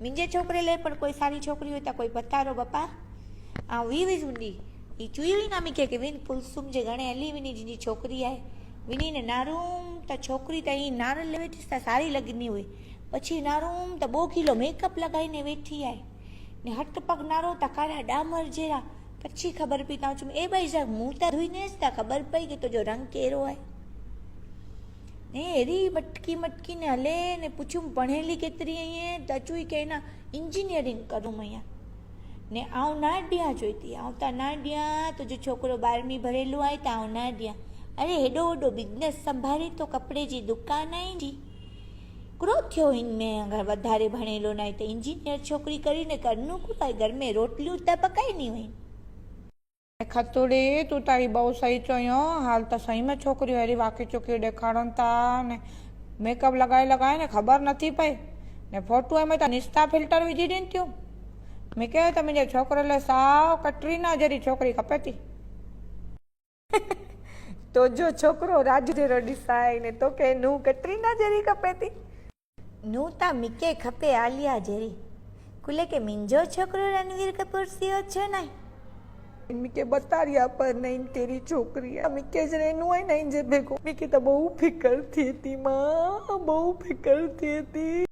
मुंहिंजे छोकिरे लाइ पण कोई सारी छोकिरी हुई त कोई बतारो बापा ऐं वीह हूंदी ई चुई ना मूंखे की विन पुलसुम जे घणे हली वञी जिंहिंजी छोकिरी आहे विनी ने नारूम त छोकिरी त ई नार वेठी त सारी लॻंदी हुई પછી નારું તો 2 કિલો મેકઅપ લગાવીને બેઠી આય ને હટ પગ નારો તો કાળા ડામર જેરા પછી ખબર પી તા છું એ ભાઈ સાહેબ મું તો ધોઈને જ તા ખબર પઈ કે તો જો રંગ કેરો આય ને એરી મટકી ને હલે ને પૂછું ભણેલી કેતરી આય તો ચુઈ કે ના એન્જિનિયરિંગ કરું મૈયા ને આવ નાડિયા જોઈતી આવતા નાડિયા તો જો છોકરો 12મી ભરેલું આય તો આવ નાડિયા અરે हेॾो वॾो बिजनेस संभाळे तो कपिड़े जी दुकान आई जी क्रो थियो इनमें अगर वधारे भणेलो न तो इंजीनियर छोकरी करीने करनू कुछ घर में रोटलियूं त पकाईनी हुई खतुड़ी तू तारी बहु सही चयो हाल तो सही में छोकरी अहिड़ी वाकी चुकी ॾेखारनि था ने मेकअप लगाए ने खबर नथी पई ने फोटू में तो निस्ता फिल्टर विझी ॾिनी थियूं मूंखे त मुंहिंजे छोकिरे लाइ साव कटरीना जहिड़ी छोकिरी खपे थी तो जो छोकिरो राज जहिड़ो ॾिसाए ने तोखे नूं कटरीना जहिड़ी खपे थी नू ता मिके खपे आलिया जेरी कुले के मिंजो छोकरो रणवीर कपूर सियो छो ना मिके बता रिया पर नहीं तेरी छोकरी है मिके जने नु है नहीं जे भेगो मिके तो बहु फिकर थी मां बहु फिकर थी